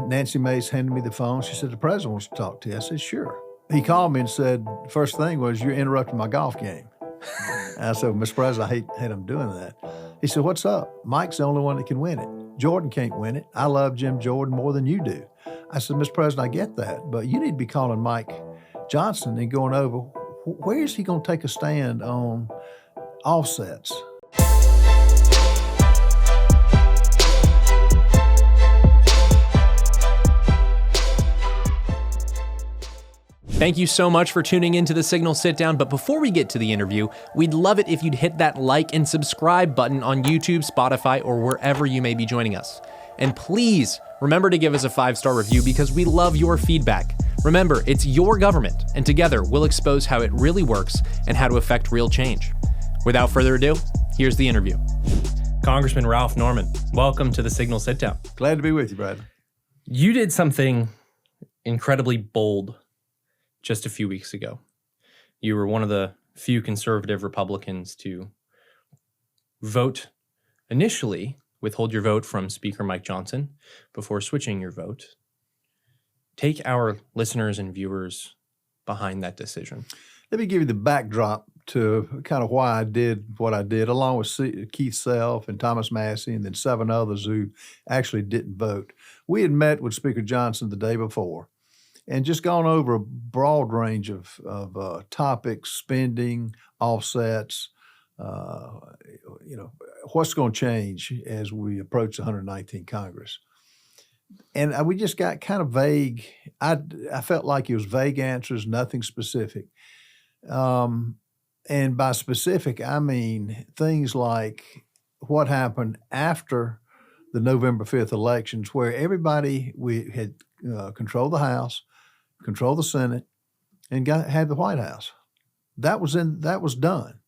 Nancy Mace handed me the phone. She said, the president wants to talk to you. I said, sure. He called me and said, first thing was, you're interrupting my golf game. And I said, Mr. President, I hate him doing that. He said, what's up? Mike's the only one that can win it. Jordan can't win it. I love Jim Jordan more than you do. I said, Mr. President, I get that, but you need to be calling Mike Johnson and going over, where is he going to take a stand on offsets? Thank you so much for tuning into the Signal Sitdown, but before we get to the interview, we'd love it if you'd hit that like and subscribe button on YouTube, Spotify, or wherever you may be joining us. And please remember to give us a 5-star review because we love your feedback. Remember, it's your government, and together we'll expose how it really works and how to affect real change. Without further ado, here's the interview. Congressman Ralph Norman, welcome to the Signal Sitdown. Glad to be with you, Brad. You did something incredibly bold just a few weeks ago. You were one of the few conservative Republicans to withhold your vote from Speaker Mike Johnson before switching your vote. Take our listeners and viewers behind that decision. Let me give you the backdrop to kind of why I did what I did, along with Keith Self and Thomas Massey and then 7 others who actually didn't vote. We had met with Speaker Johnson the day before and just gone over a broad range of topics, spending, offsets, what's going to change as we approach the 119th Congress. And we just got kind of vague. I felt like it was vague answers, nothing specific. And by specific, I mean things like what happened after the November 5th elections, where we had controlled the House, controlled the Senate, and had the White House. That was done.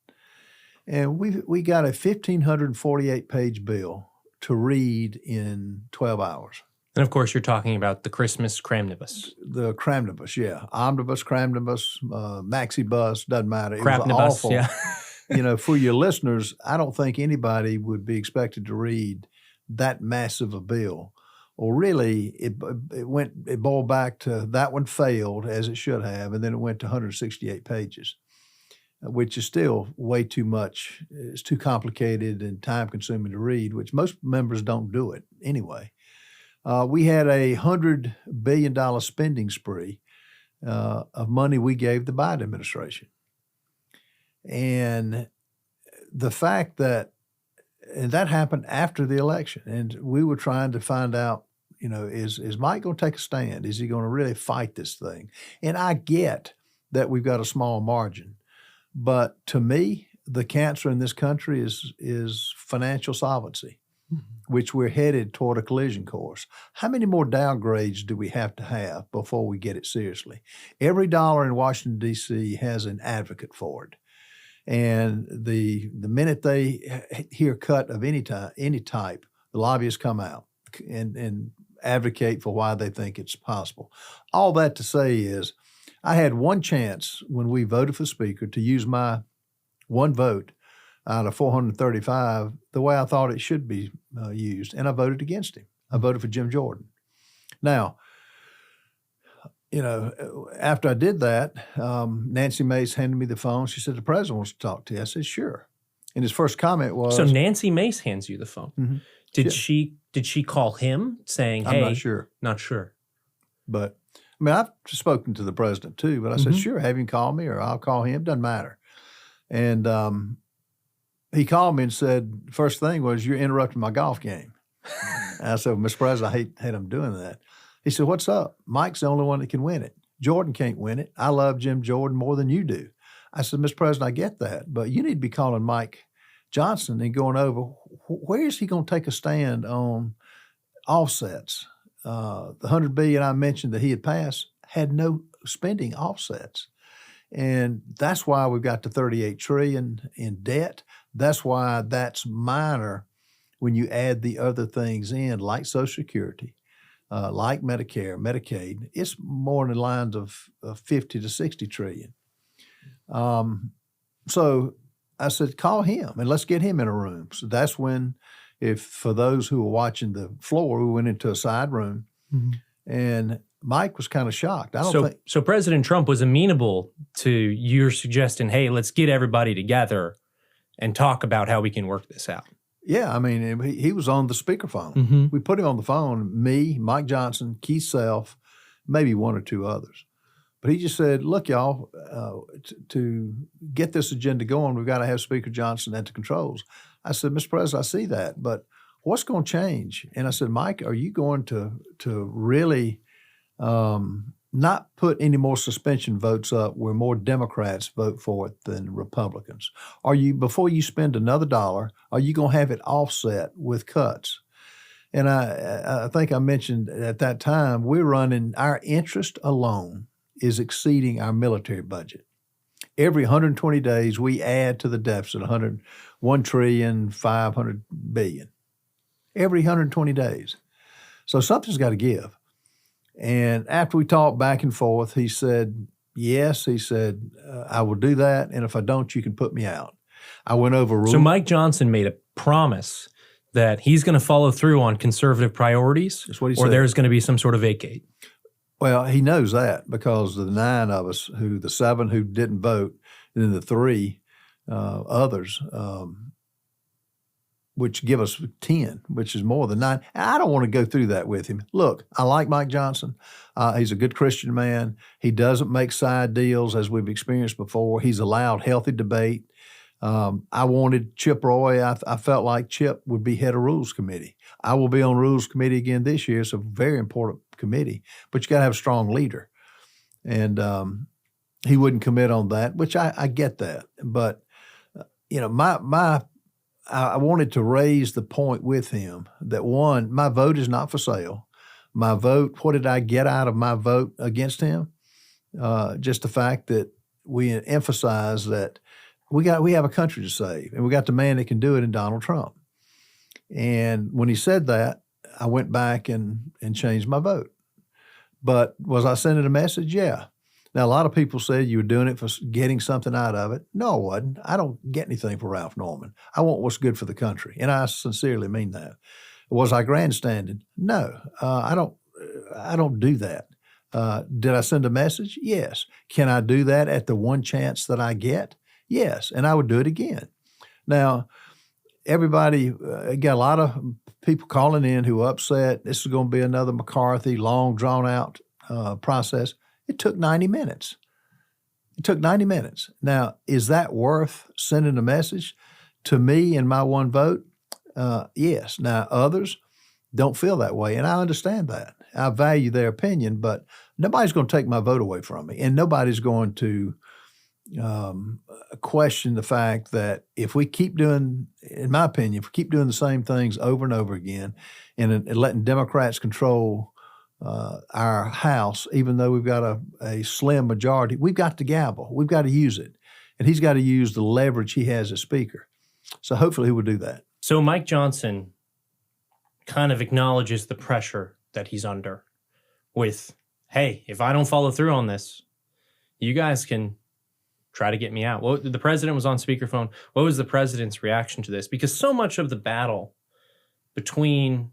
And we got a 1,548-page bill to read in 12 hours. And of course, you're talking about the Christmas cramnibus. The cramnibus, yeah. Omnibus, cramnibus, maxi bus, doesn't matter. It Crapnibus, was awful. Yeah. For your listeners, I don't think anybody would be expected to read that massive a bill. Or really, it boiled back to that one failed, as it should have, and then it went to 168 pages, which is still way too much. It's too complicated and time-consuming to read, which most members don't do it anyway. We had a $100 billion spending spree of money we gave the Biden administration. And the fact that happened after the election, and we were trying to find out, is Mike going to take a stand? Is he going to really fight this thing? And I get that we've got a small margin, but to me, the cancer in this country is financial solvency, which we're headed toward a collision course. How many more downgrades do we have to have before we get it seriously? Every dollar in Washington, D.C. has an advocate for it. And the minute they hear cut of any type, the lobbyists come out and advocate for why they think it's possible. All that to say is, I had one chance when we voted for Speaker to use my one vote out of 435 the way I thought it should be used, and I voted against him. I voted for Jim Jordan. Now, after I did that, Nancy Mace handed me the phone. She said, the president wants to talk to you. I said, sure. And his first comment was— So Nancy Mace hands you the phone. Mm-hmm. Did she call him saying, hey? I'm not sure. Not sure. But, I've spoken to the president too, but I said, sure, have him call me or I'll call him. Doesn't matter. And he called me and said, first thing was, you're interrupting my golf game. And I said, Mr. President, I hate him doing that. He said, what's up? Mike's the only one that can win it. Jordan can't win it. I love Jim Jordan more than you do. I said, Mr. President, I get that, but you need to be calling Mike Johnson and going over, where is he going to take a stand on offsets? The $100 billion I mentioned that he had passed had no spending offsets. And that's why we've got the $38 trillion in debt. That's why that's minor when you add the other things in, like Social Security, like Medicare, Medicaid. It's more in the lines of 50 to 60 trillion. So I said, call him and let's get him in a room. So that's when, for those who were watching the floor, we went into a side room And Mike was kind of shocked. So President Trump was amenable to your suggesting, hey, let's get everybody together and talk about how we can work this out. Yeah, I mean, he was on the speakerphone. Mm-hmm. We put him on the phone, me, Mike Johnson, Keith Self, maybe one or two others. But he just said, look, y'all, to get this agenda going, we've got to have Speaker Johnson at the controls. I said, Mr. President, I see that, but what's going to change? And I said, Mike, are you going to really not put any more suspension votes up where more Democrats vote for it than Republicans? Are you, before you spend another dollar, are you going to have it offset with cuts? And I think I mentioned at that time, we're running, our interest alone is exceeding our military budget. Every 120 days, we add to the deficit $1.5 trillion. Every 120 days. So something's got to give. And after we talked back and forth, he said, yes, he said, I will do that. And if I don't, you can put me out. I went over rules. So Mike Johnson made a promise that he's going to follow through on conservative priorities, That's what he or said. there's going to be some sort of vacate. Well, he knows that because the 9 of us, the 7 who didn't vote, and then the 3 others, which give us 10, which is more than 9. I don't want to go through that with him. Look, I like Mike Johnson. He's a good Christian man. He doesn't make side deals as we've experienced before. He's allowed healthy debate. I wanted Chip Roy. I felt like Chip would be head of Rules Committee. I will be on Rules Committee again this year. It's a very important committee, but you got to have a strong leader. And he wouldn't commit on that, which I get that. But, you know, I wanted to raise the point with him that, one, my vote is not for sale. My vote, what did I get out of my vote against him? Just the fact that we emphasize that we have a country to save, and we got the man that can do it in Donald Trump. And when he said that, I went back and changed my vote. But was I sending a message? Yeah. Now, a lot of people said you were doing it for getting something out of it. No, I wasn't. I don't get anything for Ralph Norman. I want what's good for the country, and I sincerely mean that. Was I grandstanding? No, I don't do that. Did I send a message? Yes. Can I do that at the one chance that I get? Yes, and I would do it again. Now, everybody got a lot of people calling in who are upset. This is going to be another McCarthy, long, drawn-out process. It took 90 minutes. It took 90 minutes. Now, is that worth sending a message to me and my one vote? Yes. Now, others don't feel that way, and I understand that. I value their opinion, but nobody's going to take my vote away from me, and nobody's going to question the fact that if we keep doing, in my opinion, if we keep doing the same things over and over again and letting Democrats control our House, even though we've got a slim majority, we've got the gavel. We've got to use it. And he's got to use the leverage he has as Speaker. So hopefully he will do that. So Mike Johnson kind of acknowledges the pressure that he's under with, hey, if I don't follow through on this, you guys can try to get me out. Well, the president was on speakerphone. What was the president's reaction to this? Because so much of the battle between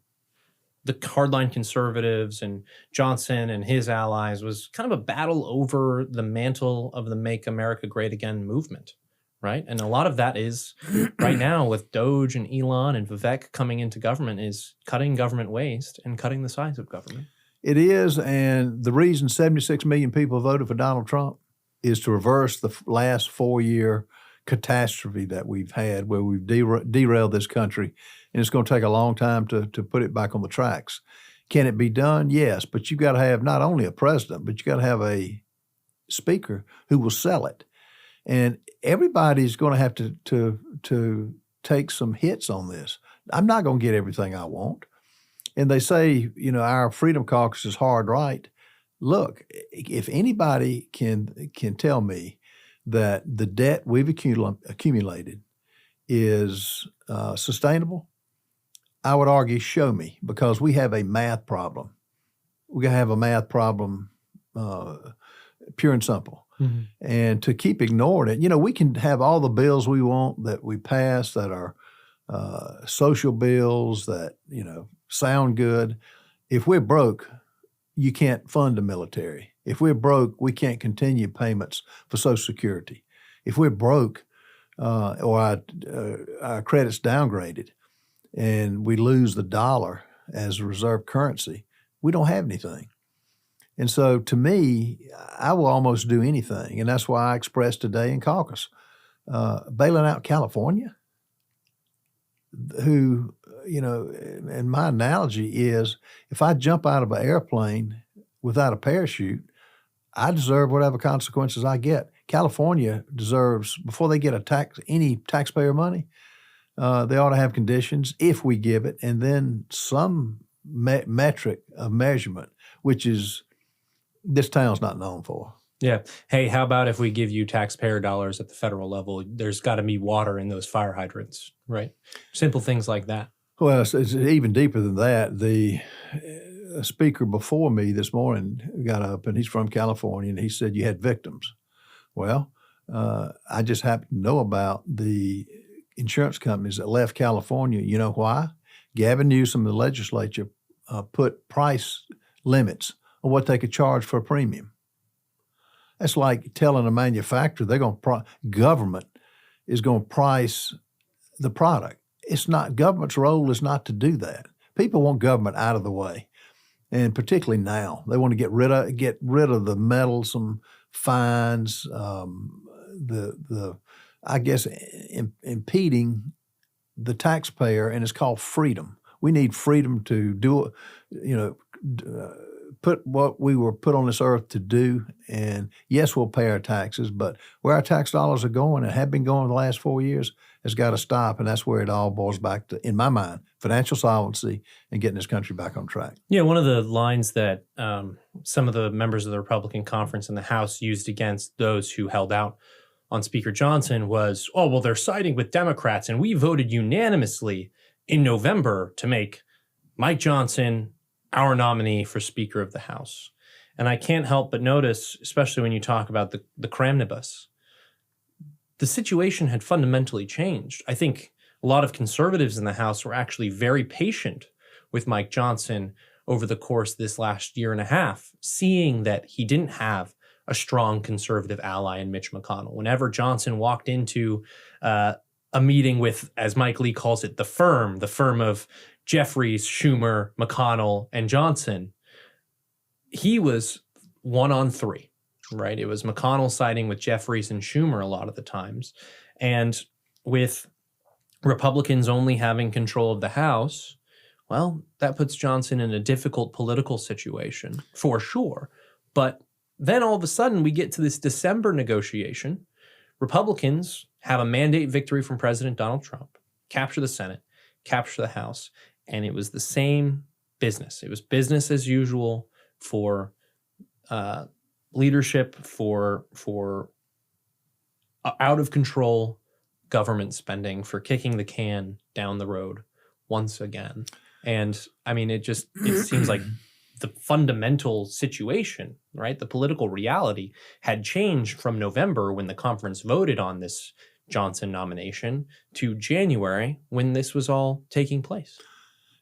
the hardline conservatives and Johnson and his allies was kind of a battle over the mantle of the Make America Great Again movement, right? And a lot of that is right now with Doge and Elon and Vivek coming into government is cutting government waste and cutting the size of government. It is, and the reason 76 million people voted for Donald Trump is to reverse the last 4-year catastrophe that we've had where we've derailed this country, and it's going to take a long time to put it back on the tracks. Can it be done? Yes, but you've got to have not only a president, but you've got to have a speaker who will sell it. And everybody's going to have to take some hits on this. I'm not going to get everything I want. And they say, you know, our Freedom Caucus is hard right. Look, if anybody can tell me that the debt we've accumulated is sustainable, I would argue show me, because we have a math problem. We're going to have a math problem, pure and simple. Mm-hmm. And to keep ignoring it, you know, we can have all the bills we want that we pass that are social bills that, you know, sound good. If we're broke, you can't fund the military. If we're broke, we can't continue payments for Social Security. If we're broke or our credit's downgraded and we lose the dollar as a reserve currency, we don't have anything. And so to me, I will almost do anything. And that's why I expressed today in caucus, bailing out California, who, and my analogy is if I jump out of an airplane without a parachute, I deserve whatever consequences I get. California deserves, before they get any taxpayer money, they ought to have conditions if we give it, and then some metric of measurement, which is this town's not known for. Yeah. Hey, how about if we give you taxpayer dollars at the federal level? There's got to be water in those fire hydrants, right? Simple things like that. Well, it's even deeper than that. The speaker before me this morning got up, and he's from California, and he said you had victims. Well, I just happen to know about the insurance companies that left California. You know why? Gavin Newsom, the legislature, put price limits on what they could charge for a premium. That's like telling a manufacturer government is going to price the product. It's not, government's role is not to do that. People want government out of the way, and particularly now, they want to get rid of the meddlesome fines, impeding the taxpayer, and it's called freedom. We need freedom to put what we were put on this earth to do. And yes, we'll pay our taxes, but where our tax dollars are going and have been going the last 4 years has got to stop. And that's where it all boils back to, in my mind, financial solvency and getting this country back on track. Yeah, one of the lines that some of the members of the Republican conference in the House used against those who held out on Speaker Johnson was, oh, well, they're siding with Democrats, and we voted unanimously in November to make Mike Johnson our nominee for Speaker of the House. And I can't help but notice, especially when you talk about the Cramnibus, the situation had fundamentally changed. I think a lot of conservatives in the House were actually very patient with Mike Johnson over the course of this last year and a half, seeing that he didn't have a strong conservative ally in Mitch McConnell. Whenever Johnson walked into a meeting with, as Mike Lee calls it, the firm of Jeffries, Schumer, McConnell, and Johnson, he was 1 on 3, right? It was McConnell siding with Jeffries and Schumer a lot of the times. And with Republicans only having control of the House, well, that puts Johnson in a difficult political situation, for sure. But then all of a sudden we get to this December negotiation. Republicans have a mandate victory from President Donald Trump, capture the Senate, capture the House, and it was the same business. It was business as usual for leadership, for out of control government spending, for kicking the can down the road once again. And I mean, it seems like the fundamental situation, right? The political reality had changed from November when the conference voted on this Johnson nomination to January when this was all taking place.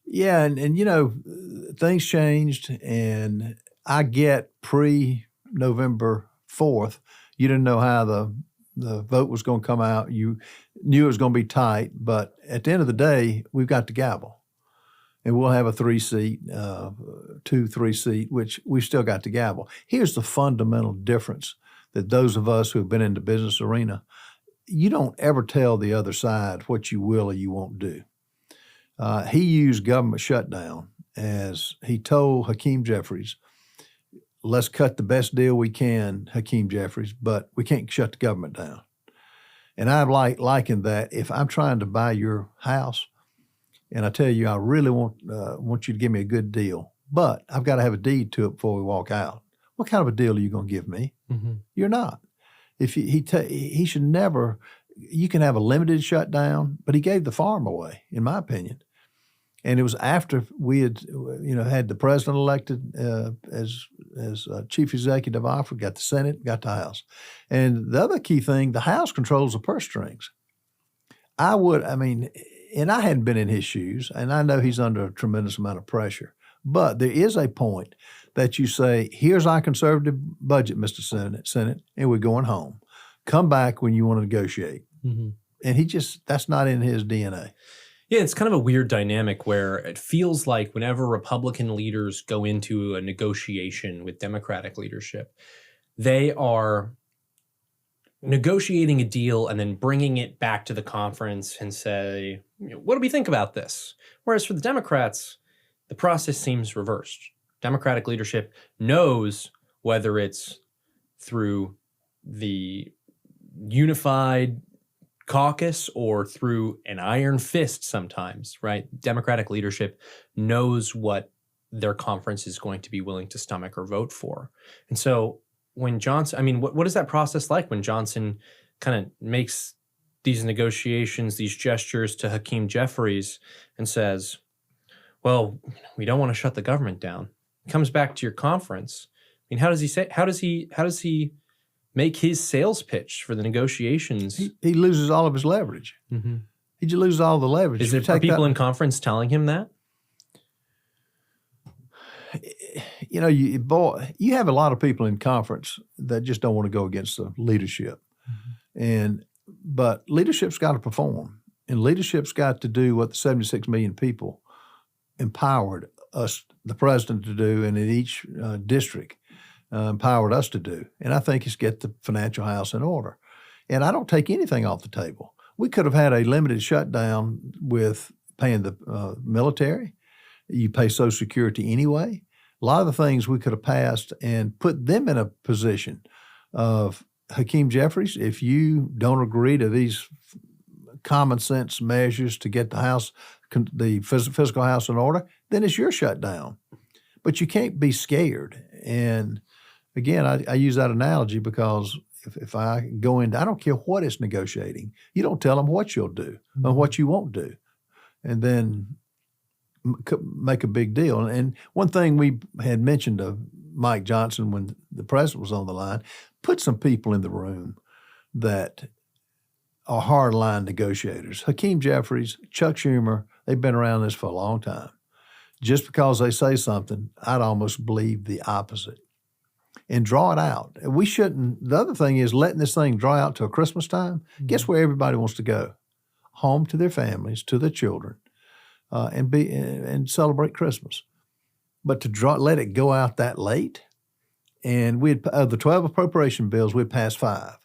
Yeah, and things changed, and I get pre-November 4th, you didn't know how the vote was going to come out. You knew it was going to be tight, but at the end of the day, we've got the gavel. And we'll have a 3-seat, 2-3-seat, which we've still got the gavel. Here's the fundamental difference that those of us who have been in the business arena, you don't ever tell the other side what you will or you won't do. He used government shutdown as he told Hakeem Jeffries, let's cut the best deal we can, Hakeem Jeffries, but we can't shut the government down. And I've likened that if I'm trying to buy your house and I tell you I really want you to give me a good deal, but I've got to have a deed to it before we walk out. What kind of a deal are you going to give me? Mm-hmm. You're not. If he should never. You can have a limited shutdown, but he gave the farm away, in my opinion. And it was after we had, had the president elected as chief executive officer, got the Senate, got the House. And the other key thing, the House controls the purse strings. And I hadn't been in his shoes, and I know he's under a tremendous amount of pressure. But there is a point that you say, here's our conservative budget, Mr. Senate, and we're going home. Come back when you want to negotiate. Mm-hmm. And that's not in his DNA. Yeah, it's kind of a weird dynamic where it feels like whenever Republican leaders go into a negotiation with Democratic leadership, they are negotiating a deal and then bringing it back to the conference and say, what do we think about this? Whereas for the Democrats, the process seems reversed. Democratic leadership knows whether it's through the unified caucus or through an iron fist sometimes, right? Democratic leadership knows what their conference is going to be willing to stomach or vote for. And so when Johnson, I mean, what is that process like when Johnson kind of makes these negotiations, these gestures to Hakeem Jeffries and says, well, we don't want to shut the government down. Comes back to your conference. I mean, how does he make his sales pitch for the negotiations? He loses all of his leverage. Mm-hmm. He just loses all the leverage. Are people in conference telling him that? You know, you have a lot of people in conference that just don't want to go against the leadership. Mm-hmm. But leadership's got to perform, and leadership's got to do what the 76 million people empowered us, the president, to do, and in each district empowered us to do. And I think it's get the financial house in order. And I don't take anything off the table. We could have had a limited shutdown with paying the military. You pay Social Security anyway. A lot of the things we could have passed and put them in a position of Hakeem Jeffries, if you don't agree to these common sense measures to get the fiscal house in order, then it's your shutdown. But you can't be scared. And again, I use that analogy because if I go into, I don't care what it's negotiating, you don't tell them what you'll do or what you won't do. And then make a big deal. And one thing we had mentioned to Mike Johnson when the president was on the line, put some people in the room that are hardline negotiators. Hakeem Jeffries, Chuck Schumer, they've been around this for a long time. Just because they say something, I'd almost believe the opposite. And draw it out. We shouldn't. The other thing is letting this thing draw out till Christmas time. Mm-hmm. Guess where everybody wants to go? Home to their families, to their children. And celebrate Christmas, but to let it go out that late, and of the 12 appropriation bills, we passed 5.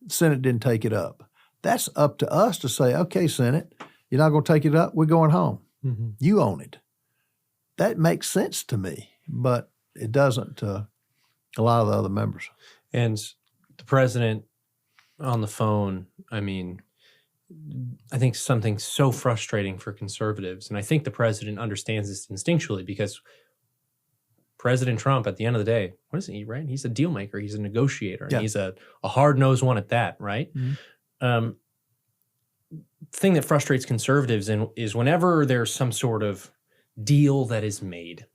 The Senate didn't take it up. That's up to us to say, okay, Senate, you're not going to take it up. We're going home. Mm-hmm. You own it. That makes sense to me, but it doesn't to a lot of the other members. And the president on the phone, I mean, I think something so frustrating for conservatives, and I think the president understands this instinctually because President Trump, at the end of the day, what is he, right? He's a deal maker. He's a negotiator. And he's a hard-nosed one at that, right? Mm-hmm. Thing that frustrates conservatives is whenever there's some sort of deal that is made,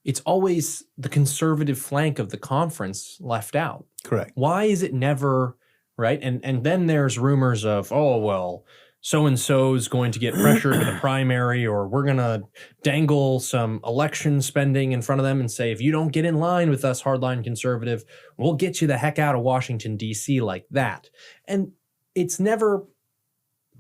it's always the conservative flank of the conference left out. Correct. Why is it never... right? And then there's rumors of, oh, well, so-and-so is going to get pressured in a primary, or we're going to dangle some election spending in front of them and say, if you don't get in line with us, hardline conservative, we'll get you the heck out of Washington, D.C. like that. And it's never,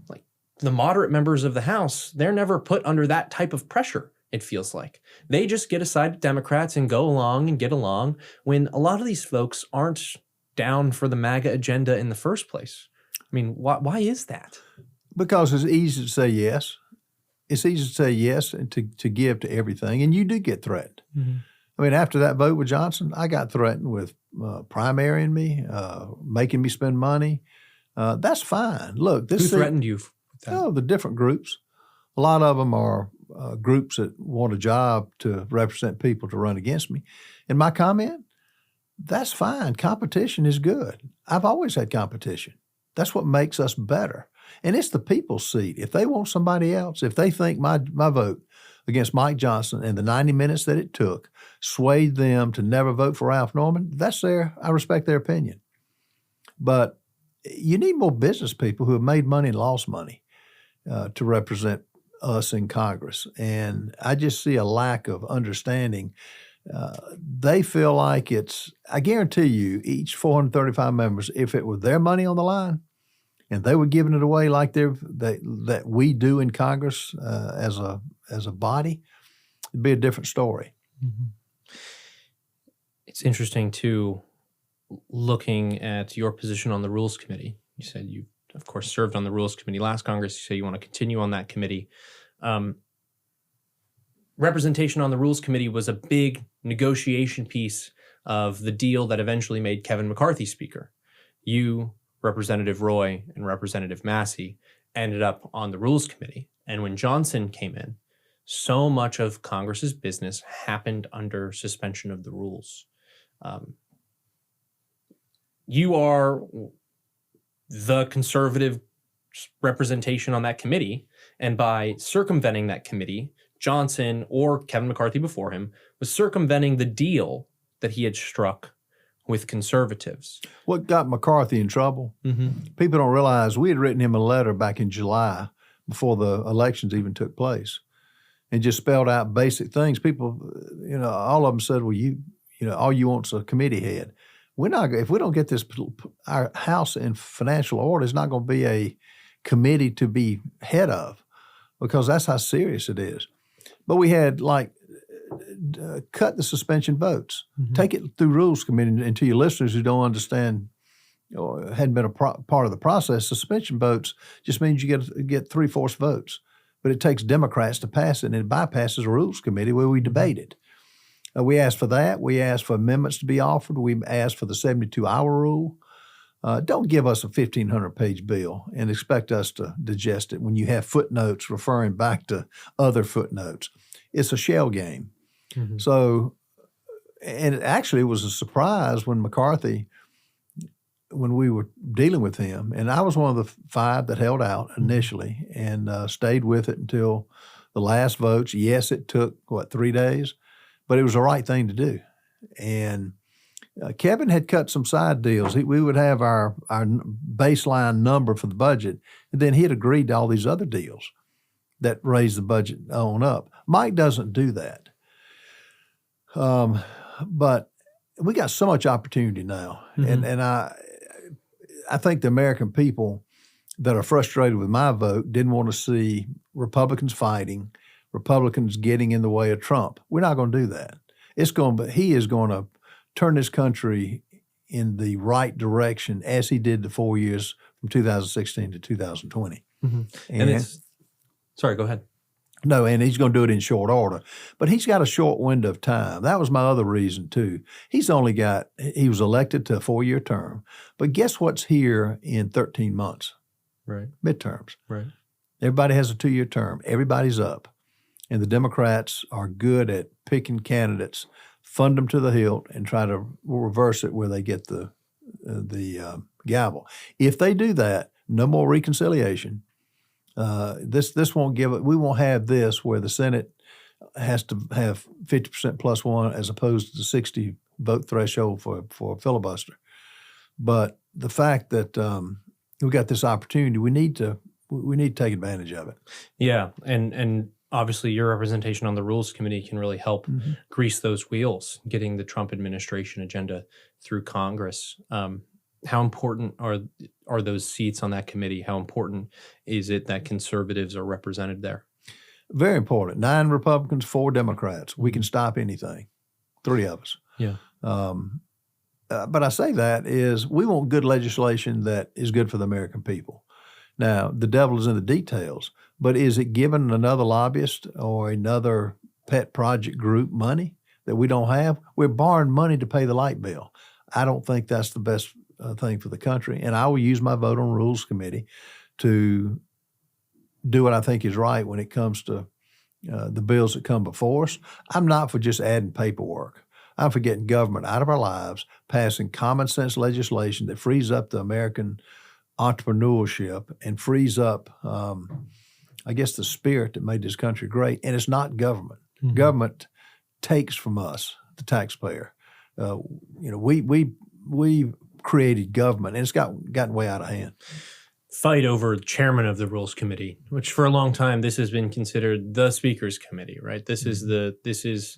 like, the moderate members of the House, they're never put under that type of pressure, it feels like. They just get aside Democrats and go along and get along when a lot of these folks aren't down for the MAGA agenda in the first place. I mean, why is that? Because it's easy to say yes. It's easy to say yes and to give to everything, and you do get threatened. Mm-hmm. I mean, after that vote with Johnson, I got threatened with primarying me, making me spend money. That's fine. Look, who threatened you? Oh, the different groups. A lot of them are groups that want a job to represent people to run against me. And my comment, that's fine. Competition is good. I've always had competition. That's what makes us better. And it's the people's seat. If they want somebody else, if they think my vote against Mike Johnson and the 90 minutes that it took swayed them to never vote for Ralph Norman, I respect their opinion. But you need more business people who have made money and lost money to represent us in Congress. And I just see a lack of understanding They feel like I guarantee you, each 435 members, if it were their money on the line and they were giving it away like that we do in Congress as a body, it'd be a different story. Mm-hmm. It's interesting, too, looking at your position on the Rules Committee. You said you, of course, served on the Rules Committee last Congress. You say you want to continue on that committee. Representation on the Rules Committee was a big negotiation piece of the deal that eventually made Kevin McCarthy Speaker. You, Representative Roy, and Representative Massey ended up on the Rules Committee. And when Johnson came in, so much of Congress's business happened under suspension of the rules. You are the conservative representation on that committee, and by circumventing that committee, Johnson, or Kevin McCarthy before him, was circumventing the deal that he had struck with conservatives. What got McCarthy in trouble? Mm-hmm. People don't realize we had written him a letter back in July before the elections even took place, and just spelled out basic things. People, all of them said, "Well, all you want's a committee head." We're not. If we don't get this, our house in financial order, is not going to be a committee to be head of, because that's how serious it is. But we had cut the suspension votes, take it through Rules Committee. And to your listeners who don't understand or hadn't been a part of the process, suspension votes just means you get 3/4 votes. But it takes Democrats to pass it, and it bypasses the Rules Committee where we debate it. We asked for that. We asked for amendments to be offered. We asked for the 72-hour rule. Don't give us a 1,500-page bill and expect us to digest it when you have footnotes referring back to other footnotes. It's a shell game. Mm-hmm. So, and it actually was a surprise when McCarthy, when we were dealing with him, and I was one of the 5 that held out initially and stayed with it until the last votes. Yes, it took, 3 days? But it was the right thing to do. And Kevin had cut some side deals. We would have our baseline number for the budget, and then he had agreed to all these other deals that raised the budget on up. Mike doesn't do that. But we got so much opportunity now. Mm-hmm. And I think the American people that are frustrated with my vote didn't want to see Republicans fighting, Republicans getting in the way of Trump. We're not going to do that. He is going to turn this country in the right direction as he did the 4 years from 2016 to 2020. Mm-hmm. And sorry, go ahead. No, and he's going to do it in short order. But he's got a short window of time. That was my other reason, too. He was elected to a 4-year term. But guess what's here in 13 months? Right. Midterms. Right. Everybody has a 2-year term. Everybody's up. And the Democrats are good at picking candidates, fund them to the hilt, and try to reverse it where they get the gavel. If they do that, no more reconciliation. This won't give it. We won't have this where the Senate has to have 50% plus one as opposed to the 60 vote threshold for a filibuster. But the fact that we got this opportunity, we need to take advantage of it. Yeah, and obviously your representation on the Rules Committee can really help grease those wheels, getting the Trump administration agenda through Congress. How important are those seats on that committee? How important is it that conservatives are represented there? Very important. 9 Republicans, 4 Democrats. We can stop anything. 3 of us. Yeah. But I say that is we want good legislation that is good for the American people. Now, the devil is in the details, but is it giving another lobbyist or another pet project group money that we don't have? We're borrowing money to pay the light bill. I don't think that's the best thing for the country, and I will use my vote on Rules Committee to do what I think is right when it comes to the bills that come before us. I'm not for just adding paperwork. I'm for getting government out of our lives, passing common sense legislation that frees up the American entrepreneurship and frees up, I guess, the spirit that made this country great. And it's not government. Mm-hmm. Government takes from us, the taxpayer. We created government, and it's gotten way out of hand. Fight over chairman of the Rules Committee, which for a long time this has been considered the Speaker's Committee, right? This is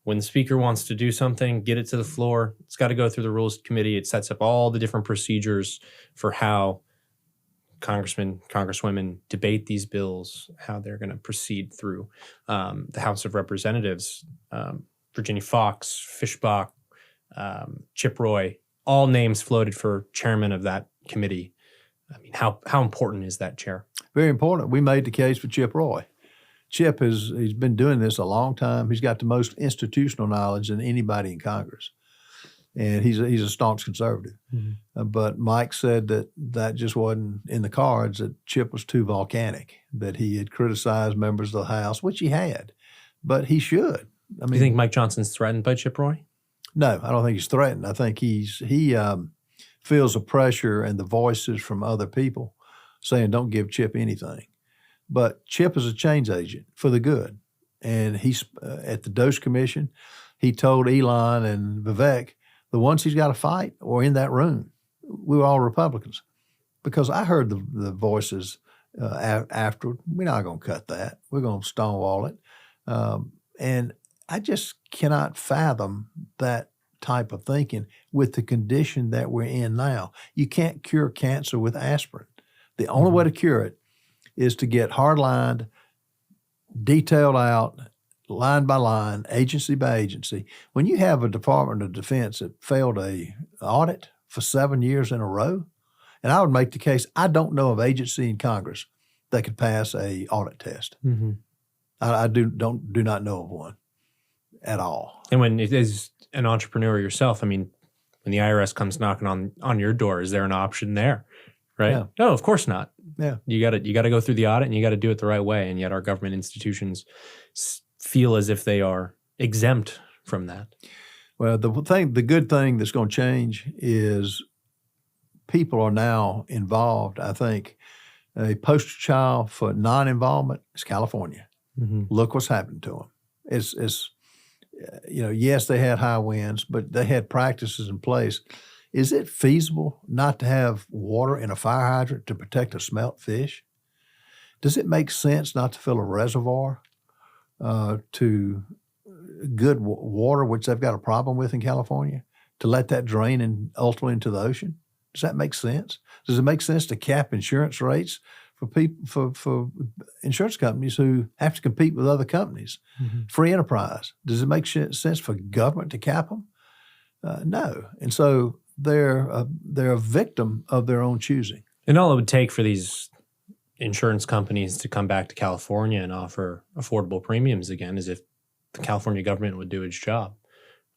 when the speaker wants to do something, get it to the floor, it's got to go through the rules committee. It sets up all the different procedures for how congressmen, congresswomen debate these bills, how they're going to proceed through the House of Representatives. Virginia Fox, Fishbach, Chip Roy, all names floated for chairman of that committee. I mean, how important is that chair? Very important. We made the case for Chip Roy. Chip he's been doing this a long time. He's got the most institutional knowledge than anybody in Congress. And he's a staunch conservative. But Mike said that just wasn't in the cards, that Chip was too volcanic, that he had criticized members of the House, which he had. But he should. I mean, Do you think Mike Johnson's threatened by Chip Roy? No, I don't think he's threatened. I think he feels the pressure and the voices from other people saying don't give Chip anything. But Chip is a change agent for the good. And he's at the DOGE Commission, he told Elon and Vivek, the ones he's got to fight are in that room. We were all Republicans. Because I heard the voices afterward, we're not going to cut that. We're going to stonewall it. And I just cannot fathom that type of thinking with the condition that we're in now. You can't cure cancer with aspirin. The only way to cure it is to get hard-lined, detailed out, line by line, agency by agency. When you have a Department of Defense that failed a audit for 7 years in a row, and I would make the case, I don't know of agency in Congress that could pass a audit test. I do not know of one at all. And when it is an entrepreneur yourself, I mean, when the IRS comes knocking on your door, is there an option there? Right? Yeah. No, of course not. Yeah. You got to go through the audit and you got to do it the right way. And yet our government institutions feel as if they are exempt from that. Well, the good thing that's going to change is people are now involved. I think a poster child for non-involvement is California. Look what's happened to them. It's yes, they had high winds, but they had practices in place. Is it feasible not to have water in a fire hydrant to protect a smelt fish? Does it make sense not to fill a reservoir to good water, which they've got a problem with in California, to let that drain and ultimately into the ocean? Does that make sense? Does it make sense to cap insurance rates for people for insurance companies who have to compete with other companies? Free enterprise. Does it make sense for government to cap them? No. And so they're a victim of their own choosing. And all it would take for these insurance companies to come back to California and offer affordable premiums again is if the California government would do its job,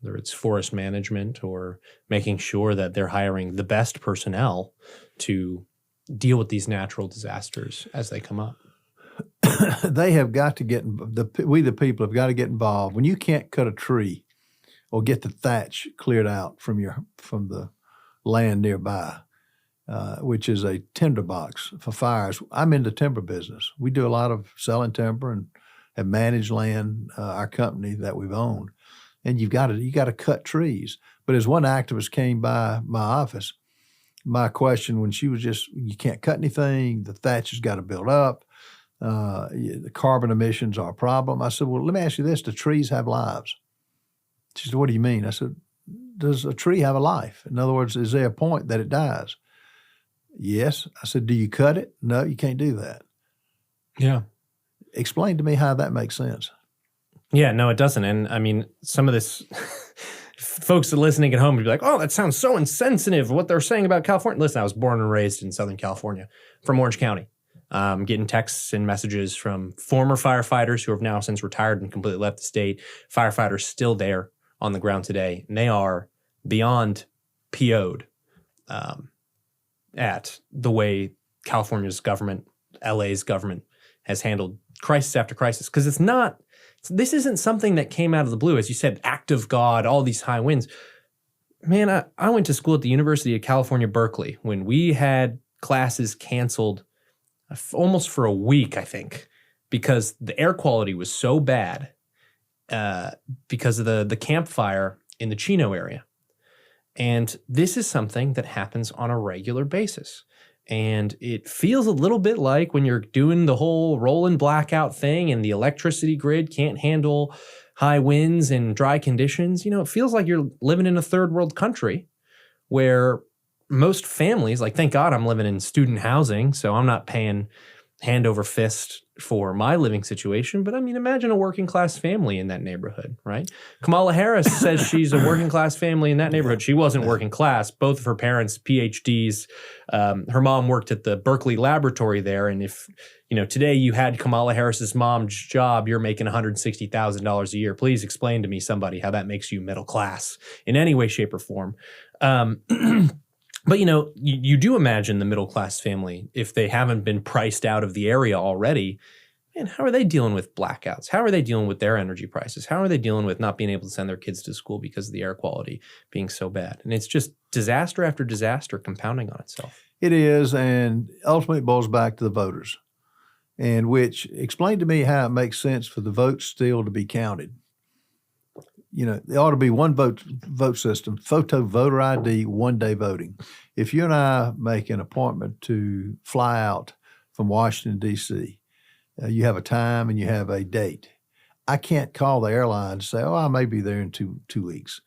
whether it's forest management or making sure that they're hiring the best personnel to deal with these natural disasters as they come up. They have got to we the people have got to get involved. When you can't cut a tree or get the thatch cleared out from the land nearby, which is a tinderbox for fires. I'm in the timber business. We do a lot of selling timber and have managed land, our company that we've owned. And you got to cut trees. But as one activist came by my office, my question when she was you can't cut anything, the thatch has got to build up, the carbon emissions are a problem. I said, well, let me ask you this, do trees have lives? She said, what do you mean? I said, does a tree have a life? In other words, is there a point that it dies? Yes. I said, do you cut it? No, you can't do that. Yeah. Explain to me how that makes sense. Yeah, no, it doesn't. And I mean, some of this, folks that are listening at home would be like, oh, that sounds so insensitive, what they're saying about California. Listen, I was born and raised in Southern California from Orange County. Getting texts and messages from former firefighters who have now since retired and completely left the state, firefighters still there on the ground today. And they are beyond PO'd at the way California's government, LA's government has handled crisis after crisis. Because this isn't something that came out of the blue. As you said, act of God, all these high winds. Man, I went to school at the University of California, Berkeley, when we had classes canceled almost for a week, I think, because the air quality was so bad because of the campfire in the Chino area. And this is something that happens on a regular basis. And it feels a little bit like when you're doing the whole rolling blackout thing and the electricity grid can't handle high winds and dry conditions, it feels like you're living in a third world country where most families, like, thank God I'm living in student housing, so I'm not paying hand over fist for my living situation. But I mean, imagine a working class family in that neighborhood, right? Kamala Harris says she's a working class family in that neighborhood. She wasn't working class. Both of her parents, PhDs. Her mom worked at the Berkeley laboratory there. And if, today you had Kamala Harris's mom's job, you're making $160,000 a year. Please explain to me, somebody, how that makes you middle class in any way, shape, or form. But, you do imagine the middle-class family, if they haven't been priced out of the area already, man, how are they dealing with blackouts? How are they dealing with their energy prices? How are they dealing with not being able to send their kids to school because of the air quality being so bad? And it's just disaster after disaster compounding on itself. It is, and ultimately it boils back to the voters, and which explain to me how it makes sense for the votes still to be counted. There ought to be one vote system, photo voter ID, one-day voting. If you and I make an appointment to fly out from Washington, D.C., you have a time and you have a date. I can't call the airline and say, I may be there in two weeks.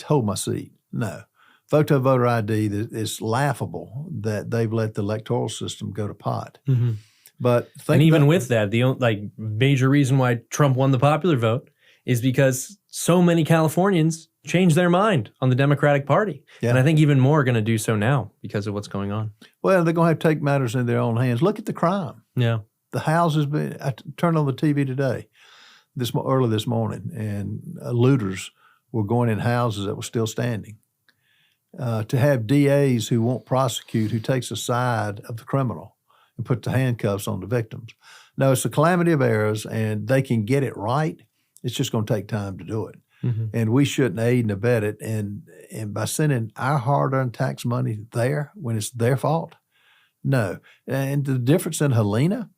Hold my seat. No. Photo voter ID, it's laughable that they've let the electoral system go to pot. Mm-hmm. But with that, the major reason why Trump won the popular vote is because so many Californians changed their mind on the Democratic Party. Yeah. And I think even more are going to do so now because of what's going on. Well, they're going to have to take matters in their own hands. Look at the crime. Yeah. The houses, I turned on the TV today, early this morning, and looters were going in houses that were still standing. To have DAs who won't prosecute, who takes the side of the criminal and put the handcuffs on the victims. No, it's a calamity of errors, and they can get it right. It's just going to take time to do it. Mm-hmm. And we shouldn't aid and abet it. And by sending our hard-earned tax money there when it's their fault, no. And the difference in Helena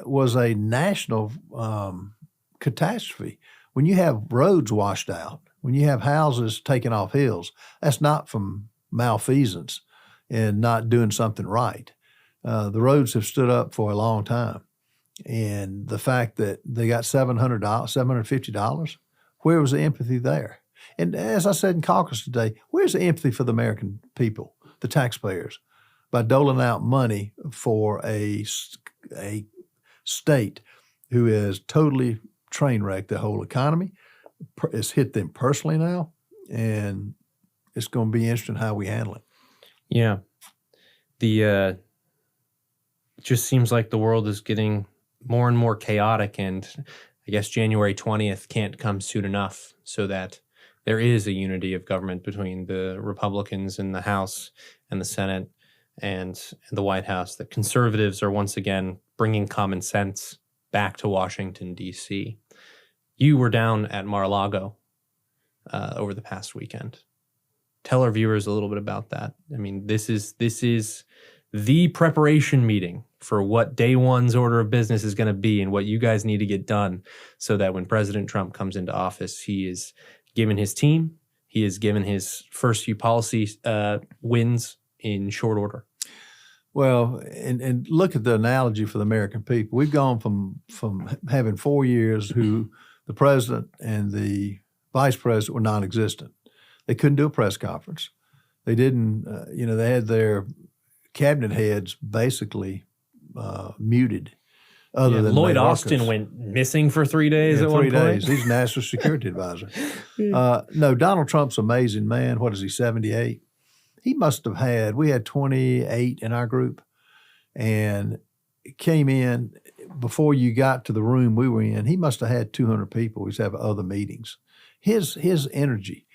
was a national catastrophe. When you have roads washed out, when you have houses taken off hills, that's not from malfeasance and not doing something right. The roads have stood up for a long time. And the fact that they got $750, where was the empathy there? And as I said in caucus today, where's the empathy for the American people, the taxpayers, by doling out money for a state who has totally train wrecked the whole economy? It's hit them personally now, and it's going to be interesting how we handle it. Yeah. It just seems like the world is getting more and more chaotic, and I guess January 20th can't come soon enough so that there is a unity of government between the Republicans in the House and the Senate and the White House, that conservatives are once again bringing common sense back to Washington, D.C. You were down at Mar-a-Lago over the past weekend. Tell our viewers a little bit about that. I mean, this is the preparation meeting for what day one's order of business is going to be and what you guys need to get done so that when President Trump comes into office, he is given his team, he is given his first few policy wins in short order. Well, and look at the analogy for the American people. We've gone from having 4 years who the president and the vice president were non-existent. They couldn't do a press conference. They didn't, they had their cabinet heads basically muted. Other than Lloyd Austin went missing for 3 days at one point. 3 days. He's National Security Advisor. No, Donald Trump's an amazing man. What is he, 78? He must have had, we had 28 in our group, and came in before you got to the room we were in. He must have had 200 people. We used to have other meetings. His energy.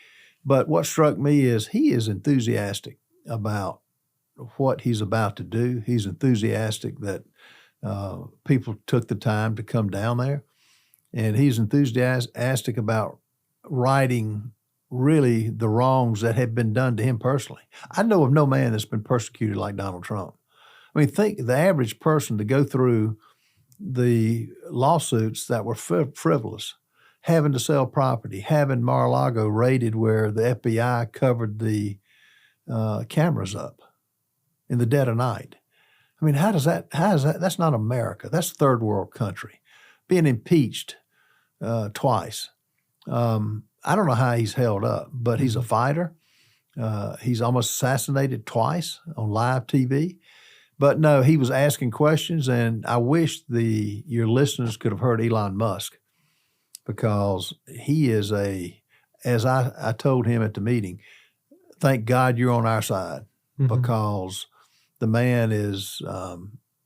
But what struck me is he is enthusiastic about what he's about to do. He's enthusiastic that people took the time to come down there. And he's enthusiastic about righting really the wrongs that have been done to him personally. I know of no man that's been persecuted like Donald Trump. I mean, think the average person to go through the lawsuits that were frivolous, having to sell property, having Mar-a-Lago raided where the FBI covered the cameras up in the dead of night. I mean, how is that? That's not America. That's third world country. Being impeached twice. I don't know how he's held up, but he's a fighter. He's almost assassinated twice on live TV. But no, he was asking questions, and I wish your listeners could have heard Elon Musk, because he is as I told him at the meeting, thank God you're on our side, because the man is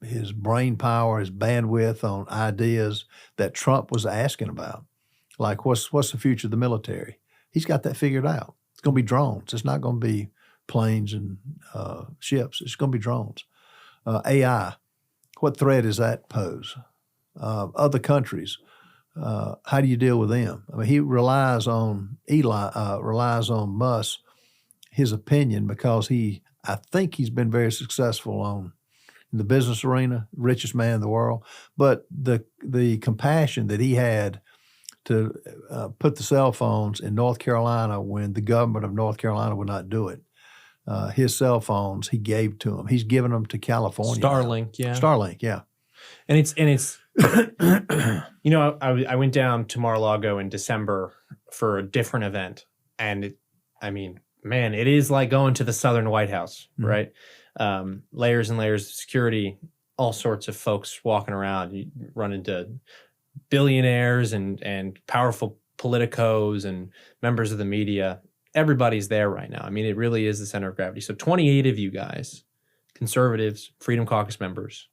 his brain power, his bandwidth on ideas that Trump was asking about, like what's the future of the military? He's got that figured out. It's going to be drones. It's not going to be planes and ships. It's going to be drones. AI, what threat does that pose? Other countries, how do you deal with them? I mean, he relies on Musk, his opinion, because I think he's been very successful in the business arena, richest man in the world. But the compassion that he had to put the cell phones in North Carolina when the government of North Carolina would not do it. His cell phones, he gave to them. He's given them to California. Starlink, yeah. Starlink, yeah. And it's I went down to Mar-a-Lago in December for a different event, and it is like going to the Southern White House, right? Layers and layers of security, all sorts of folks walking around. You run into billionaires and powerful politicos and members of the media. Everybody's there right now. I mean, it really is the center of gravity. So 28 of you guys, conservatives, Freedom Caucus members,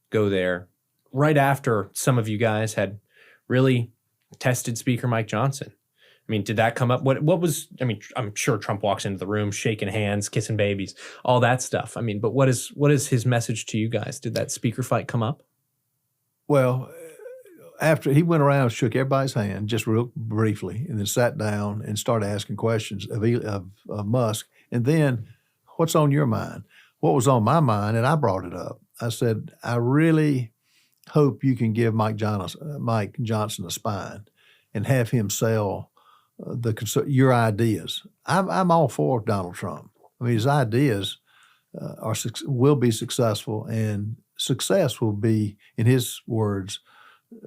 go there right after some of you guys had really tested Speaker Mike Johnson. I mean, did that come up? What was, I'm sure Trump walks into the room, shaking hands, kissing babies, all that stuff. I mean, but what is his message to you guys? Did that speaker fight come up? Well, after he went around, shook everybody's hand just real briefly, and then sat down and started asking questions of Musk. And then, what's on your mind? What was on my mind, and I brought it up. I said, I really hope you can give Mike Johnson a spine and have him sell your ideas. I'm all for Donald Trump. I mean, his ideas will be successful, and success will be, in his words,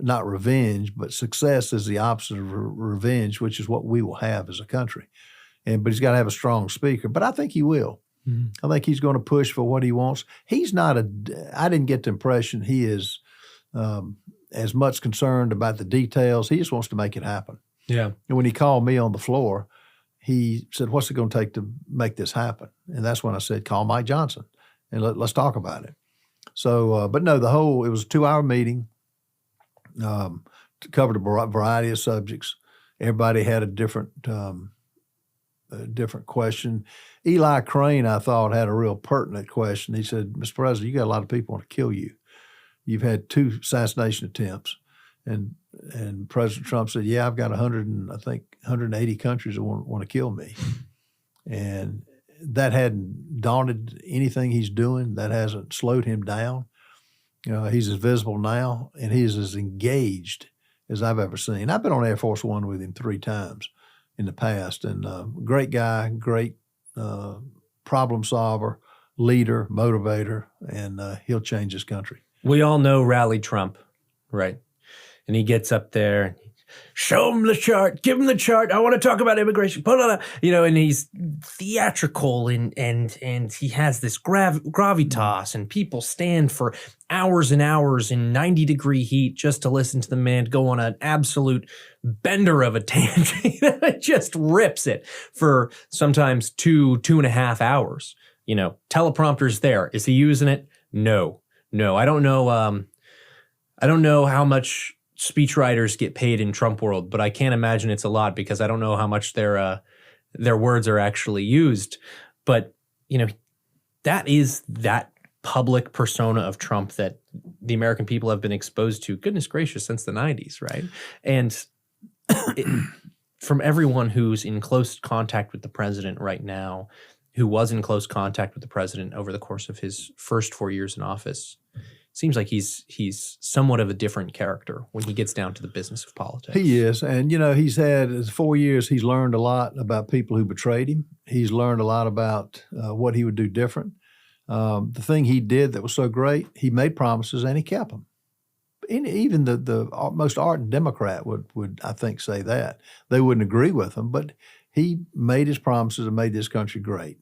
not revenge, but success is the opposite of revenge, which is what we will have as a country. But he's got to have a strong speaker. But I think he will. I think he's going to push for what he wants. He's not I didn't get the impression he is as much concerned about the details. He just wants to make it happen. Yeah. And when he called me on the floor, he said, what's it going to take to make this happen? And that's when I said, call Mike Johnson and let's talk about it. So, but no, it was a 2-hour meeting. Covered a variety of subjects. Everybody had a different question. Eli Crane, I thought, had a real pertinent question. He said, Mr. President, you got a lot of people want to kill you. You've had 2 assassination attempts. And President Trump said, yeah, I've got 180 countries that want to kill me. And that hadn't daunted anything he's doing. That hasn't slowed him down. He's as visible now, and he's as engaged as I've ever seen. I've been on Air Force One with him 3 times in the past, and great guy, great problem solver, leader, motivator, and he'll change this country. We all know Rally Trump, right? And he gets up there, show him the chart, give him the chart. I want to talk about immigration, and he's theatrical and he has this gravitas, and people stand for hours and hours in 90-degree heat just to listen to the man go on an absolute bender of a tangent. It just rips it for sometimes 2.5 hours. Teleprompter's there. Is he using it? No. I don't know how much speechwriters get paid in Trump world, but I can't imagine it's a lot, because I don't know how much their words are actually used. But that is that public persona of Trump that the American people have been exposed to, goodness gracious, since the 90s, right? And from everyone who's in close contact with the president right now, who was in close contact with the president over the course of his first 4 years in office, seems like he's somewhat of a different character when he gets down to the business of politics. He is. And, he's had 4 years, he's learned a lot about people who betrayed him. He's learned a lot about what he would do different. The thing he did that was so great, he made promises and he kept them. even the most ardent Democrat would I think say that. They wouldn't agree with him, but he made his promises and made this country great.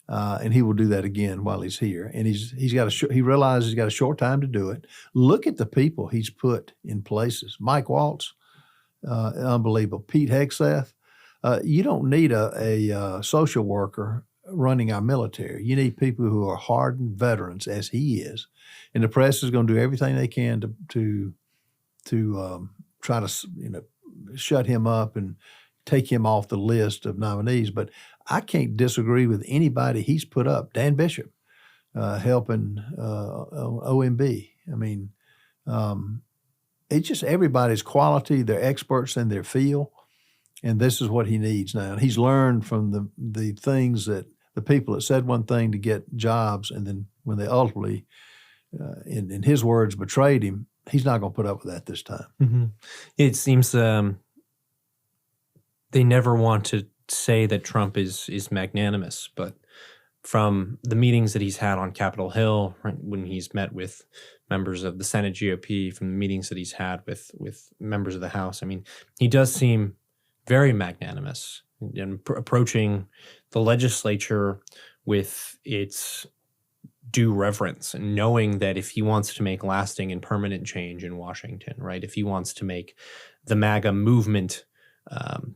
And he will do that again while he's here. And he realizes he's got a short time to do it. Look at the people he's put in places. Mike Waltz, unbelievable. Pete Hegseth. You don't need a social worker running our military. You need people who are hardened veterans, as he is. And the press is going to do everything they can to try to shut him up and take him off the list of nominees. But I can't disagree with anybody he's put up. Dan Bishop helping OMB. I mean, it's just everybody's quality. They're experts in their field, and this is what he needs now. And he's learned from the things that the people that said one thing to get jobs, and then when they ultimately, in his words, betrayed him, he's not going to put up with that this time. Mm-hmm. It seems they never want to say that Trump is magnanimous, but from the meetings that he's had on Capitol Hill, right, when he's met with members of the Senate GOP, from the meetings that he's had with members of the House, I mean, he does seem very magnanimous and approaching the legislature with its due reverence, and knowing that if he wants to make lasting and permanent change in Washington, right, if he wants to make the MAGA movement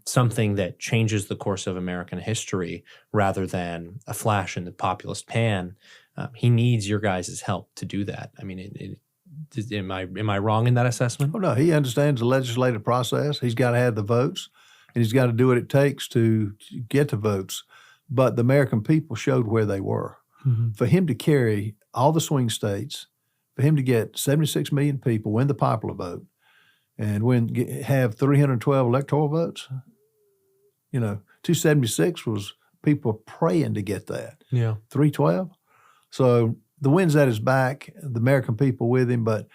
something that changes the course of American history rather than a flash in the populist pan, he needs your guys' help to do that. I mean, am I wrong in that assessment? Oh, no, he understands the legislative process. He's got to have the votes, and he's got to do what it takes to get the votes. But the American people showed where they were. Mm-hmm. For him to carry all the swing states, for him to get 76 million people, win the popular vote, and have 312 electoral votes, 276 was people praying to get that. Yeah. 312. So the wind's at his back, the American people with him. But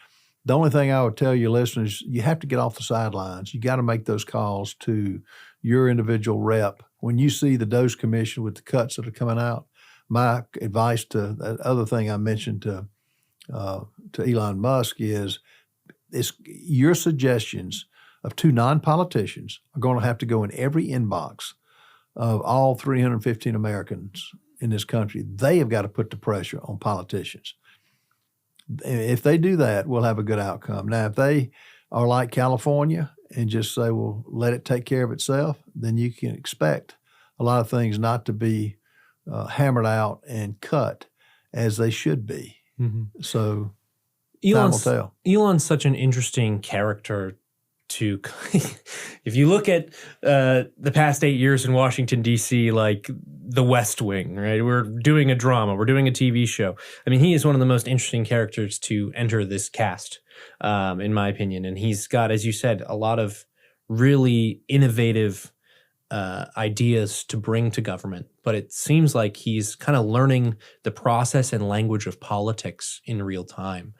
the only thing I would tell your listeners, you have to get off the sidelines. You got to make those calls to your individual rep. When you see the Doge Commission with the cuts that are coming out, my advice to that other thing I mentioned to Elon Musk is your suggestions of two non-politicians are going to have to go in every inbox of all 315 Americans in this country. They have got to put the pressure on politicians. If they do that, we'll have a good outcome. Now, if they are like California and just say, well, let it take care of itself, then you can expect a lot of things not to be hammered out and cut as they should be. Mm-hmm. So time will tell. Elon's such an interesting character to if you look at the past 8 years in Washington, D.C., like The West Wing, right? We're doing a drama. We're doing a TV show. I mean, he is one of the most interesting characters to enter this cast, in my opinion. And he's got, as you said, a lot of really innovative ideas to bring to government. But it seems like he's kind of learning the process and language of politics in real time.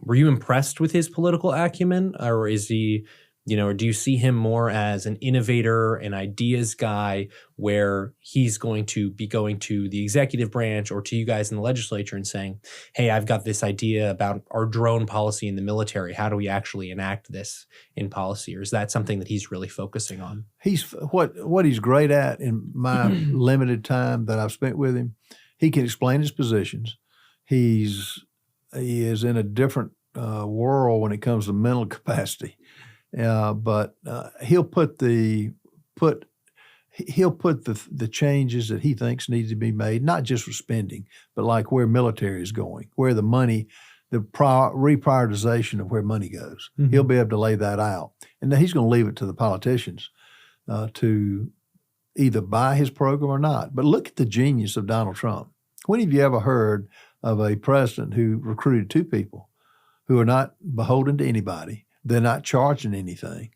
Were you impressed with his political acumen, or is he, or do you see him more as an innovator, an ideas guy, where he's going to be going to the executive branch or to you guys in the legislature and saying, hey, I've got this idea about our drone policy in the military. How do we actually enact this in policy? Or is that something that he's really focusing on? He's what he's great at in my limited time that I've spent with him. He can explain his positions. He is in a different world when it comes to mental capacity, but he'll put the changes that he thinks need to be made, not just for spending, but like where military is going, where the money, the reprioritization of where money goes. Mm-hmm. He'll be able to lay that out, and then he's going to leave it to the politicians to either buy his program or not. But look at the genius of Donald Trump. When have you ever heard of a president who recruited two people who are not beholden to anybody? They're not charging anything.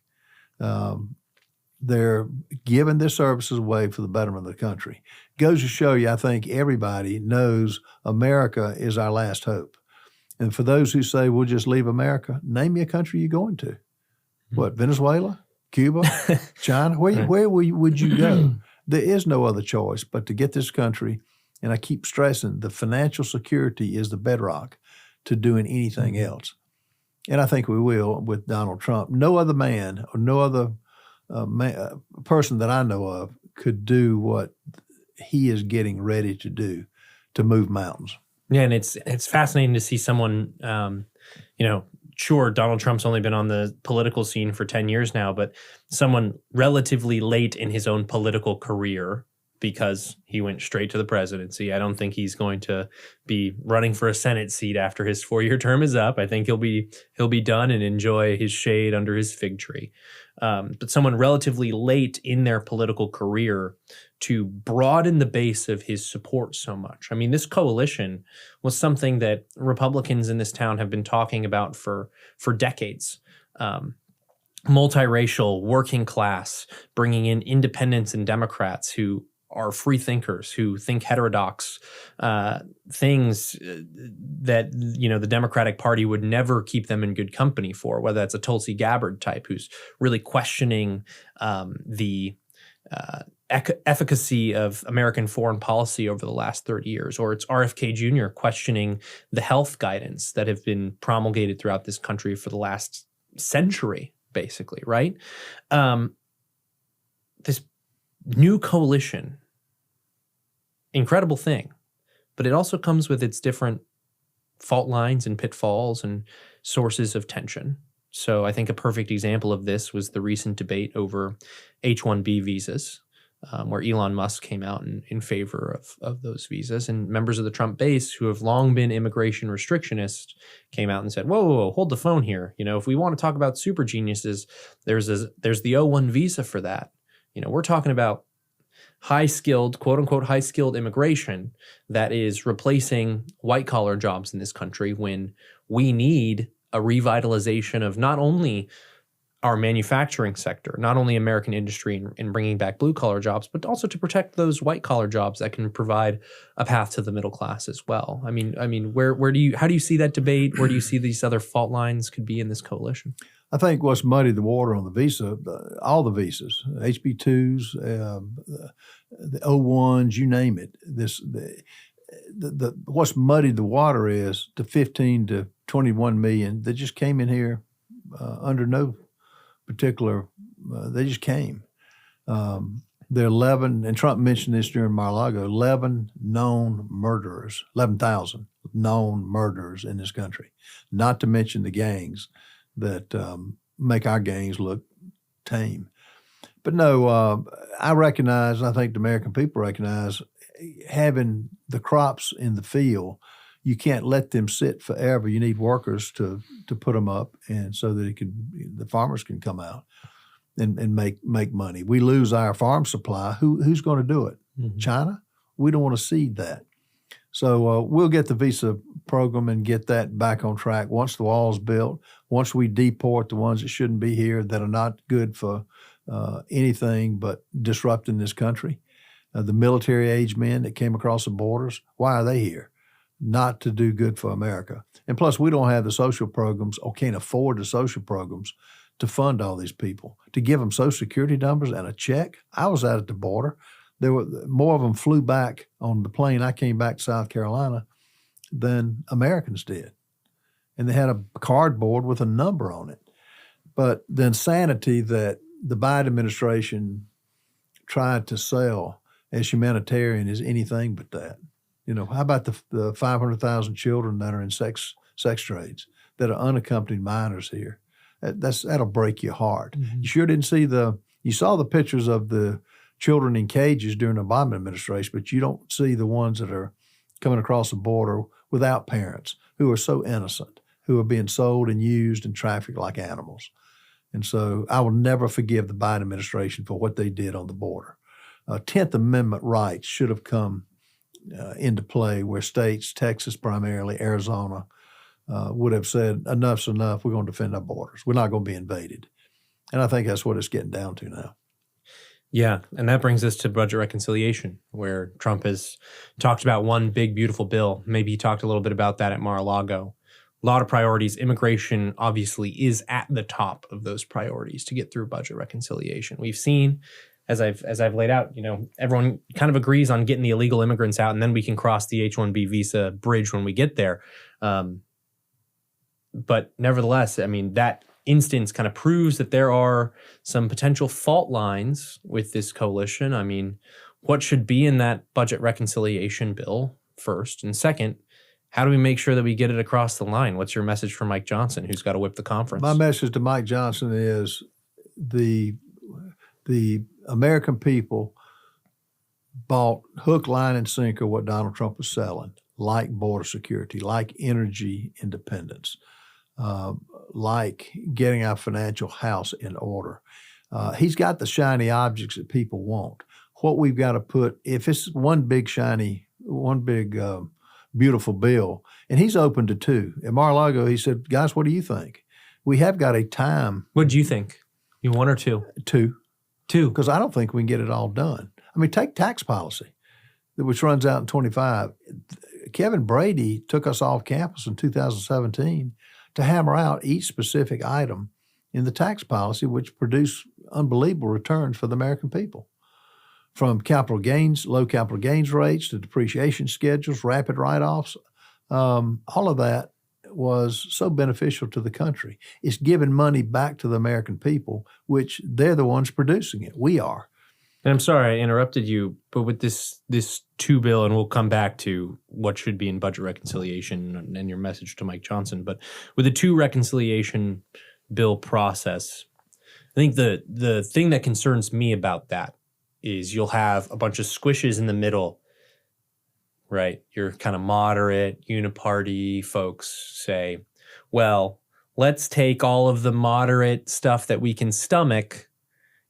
They're giving their services away for the betterment of the country. Goes to show you, I think everybody knows America is our last hope. And for those who say, we'll just leave America, name me a country you're going to. What, Venezuela, Cuba, China? Where would you go? There is no other choice but to get this country. And I keep stressing the financial security is the bedrock to doing anything else. And I think we will with Donald Trump. No other man or no other person that I know of could do what he is getting ready to do to move mountains. Yeah, and it's fascinating to see someone, sure, Donald Trump's only been on the political scene for 10 years now, but someone relatively late in his own political career because he went straight to the presidency. I don't think he's going to be running for a Senate seat after his 4-year term is up. I think he'll be done and enjoy his shade under his fig tree. But someone relatively late in their political career to broaden the base of his support so much. I mean, this coalition was something that Republicans in this town have been talking about for decades. Multiracial, working class, bringing in independents and Democrats who are free thinkers, who think heterodox things that, the Democratic Party would never keep them in good company for, whether that's a Tulsi Gabbard type who's really questioning the efficacy of American foreign policy over the last 30 years, or it's RFK Jr. questioning the health guidance that have been promulgated throughout this country for the last century, basically, right? This new coalition, incredible thing, but it also comes with its different fault lines and pitfalls and sources of tension. So I think a perfect example of this was the recent debate over H-1B visas, where Elon Musk came out in favor of those visas, and members of the Trump base who have long been immigration restrictionists came out and said, whoa, hold the phone here. If we want to talk about super geniuses, there's the O-1 visa for that. We're talking about high-skilled, quote-unquote high-skilled immigration that is replacing white-collar jobs in this country when we need a revitalization of not only our manufacturing sector, not only American industry in bringing back blue-collar jobs, but also to protect those white-collar jobs that can provide a path to the middle class as well. I mean, how do you see that debate? Where do you see these other fault lines could be in this coalition? I think what's muddied the water on the visa, all the visas, HB2s, the O1s, you name it. What's muddied the water is the 15 to 21 million that just came in here under no particular. They just came. There are 11, and Trump mentioned this during Mar-a-Lago, 11,000 known murderers in this country, not to mention the gangs that make our gangs look tame. But no, I recognize, and I think the American people recognize, having the crops in the field, you can't let them sit forever. You need workers to put them up, and so that the farmers can come out and make money. We lose our farm supply. Who's going to do it? Mm-hmm. China? We don't want to cede that. So we'll get the visa program and get that back on track once the wall's built, once we deport the ones that shouldn't be here, that are not good for anything but disrupting this country. The military-age men that came across the borders, why are they here? Not to do good for America. And plus, we don't have the social programs or can't afford the social programs to fund all these people, to give them Social Security numbers and a check. I was out at the border. There were more of them flew back on the plane. I came back to South Carolina than Americans did. And they had a cardboard with a number on it. But the insanity that the Biden administration tried to sell as humanitarian is anything but that. How about the 500,000 children that are in sex trades, that are unaccompanied minors here? That'll break your heart. Mm-hmm. You sure didn't see you saw the pictures of the children in cages during the Obama administration, but you don't see the ones that are coming across the border without parents, who are so innocent, who are being sold and used and trafficked like animals. And so I will never forgive the Biden administration for what they did on the border. 10th Amendment rights should have come into play where states, Texas primarily, Arizona, would have said, enough's enough, we're going to defend our borders. We're not going to be invaded. And I think that's what it's getting down to now. Yeah, and that brings us to budget reconciliation, where Trump has talked about one big, beautiful bill. Maybe he talked a little bit about that at Mar-a-Lago. A lot of priorities. Immigration obviously is at the top of those priorities to get through budget reconciliation. We've seen, as I've laid out, everyone kind of agrees on getting the illegal immigrants out, and then we can cross the H-1B visa bridge when we get there. But nevertheless, I mean, that instance kind of proves that there are some potential fault lines with this coalition. I mean, what should be in that budget reconciliation bill first? And second, how do we make sure that we get it across the line? What's your message for Mike Johnson, who's got to whip the conference? My message to Mike Johnson is the American people bought hook, line, and sinker what Donald Trump was selling, like border security, like energy independence, like getting our financial house in order. He's got the shiny objects that people want. What we've got to put, if it's one big beautiful bill, and he's open to two. At Mar-a-Lago, he said, guys, what do you think? We have got a time. What do you think? You one or two? Two. Two. Because I don't think we can get it all done. I mean, take tax policy, which runs out in 25. Kevin Brady took us off campus in 2017 to hammer out each specific item in the tax policy, which produced unbelievable returns for the American people. From capital gains, low capital gains rates to depreciation schedules, rapid write-offs, all of that was so beneficial to the country. It's giving money back to the American people, which they're the ones producing it. We are. And I'm sorry I interrupted you, but with this two bill, and we'll come back to what should be in budget reconciliation and your message to Mike Johnson, but with the two reconciliation bill process, I think the thing that concerns me about that is you'll have a bunch of squishes in the middle, right? Your kind of moderate uniparty folks say, well, let's take all of the moderate stuff that we can stomach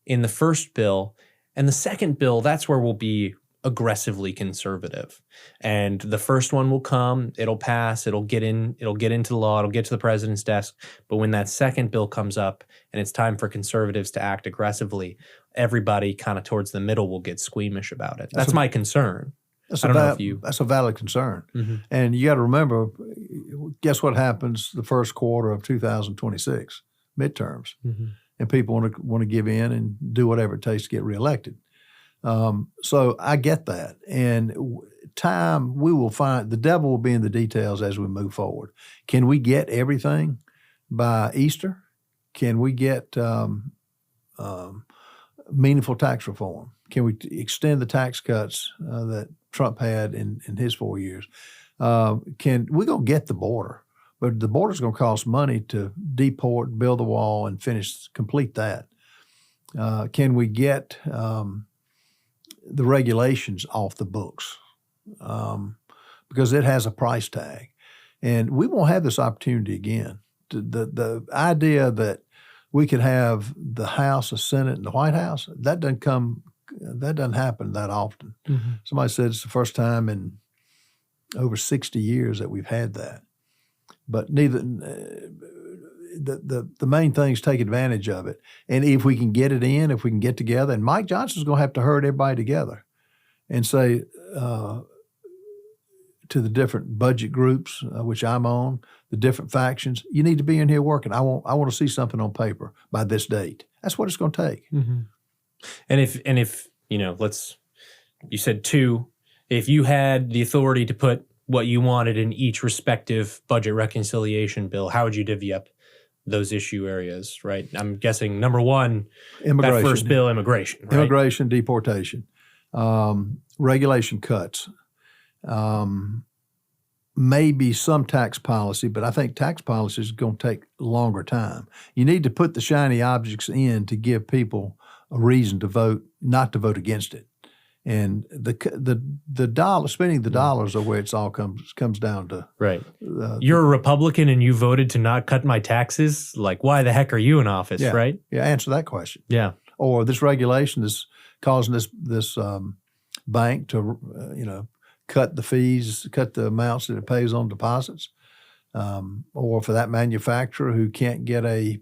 in the first bill, and the second bill, that's where we'll be aggressively conservative. And the first one will come, it'll pass, it'll get into the law, it'll get to the president's desk. But when that second bill comes up and it's time for conservatives to act aggressively, everybody kind of towards the middle will get squeamish about it. That's my concern. That's a valid concern. Mm-hmm. And you got to remember, guess what happens the first quarter of 2026? Midterms. Mm-hmm. And people want to give in and do whatever it takes to get reelected. So I get that. And time, we will find, the devil will be in the details as we move forward. Can we get everything by Easter? Can we get meaningful tax reform? Can we extend the tax cuts that Trump had in his 4 years? We're going to get the border, but the border's going to cost money to deport, build the wall, and complete that. Can we get the regulations off the books? Because it has a price tag. And we won't have this opportunity again. The idea that we could have the House, the Senate, and the White House, that doesn't happen that often. Mm-hmm. Somebody said it's the first time in over 60 years that we've had that. But the main thing is take advantage of it. And if we can get it in, if we can get together, and Mike Johnson's going to have to herd everybody together and say to the different budget groups, which I'm on, the different factions, you need to be in here working. I want to see something on paper by this date. That's what it's going to take. Mm-hmm. And if you said two, if you had the authority to put what you wanted in each respective budget reconciliation bill, how would you divvy up those issue areas, right? I'm guessing number one, immigration. That first bill, immigration, right? Immigration, deportation, regulation cuts, maybe some tax policy, but I think tax policy is going to take longer time. You need to put the shiny objects in to give people a reason to vote, not to vote against it. And the dollar, spending the dollars are where it's all comes down to. Right. You're a Republican and you voted to not cut my taxes? Like, why the heck are you in office, yeah, right? Yeah, answer that question. Yeah. Or this regulation is causing this bank to, cut the fees, cut the amounts that it pays on deposits. Or for that manufacturer who can't get a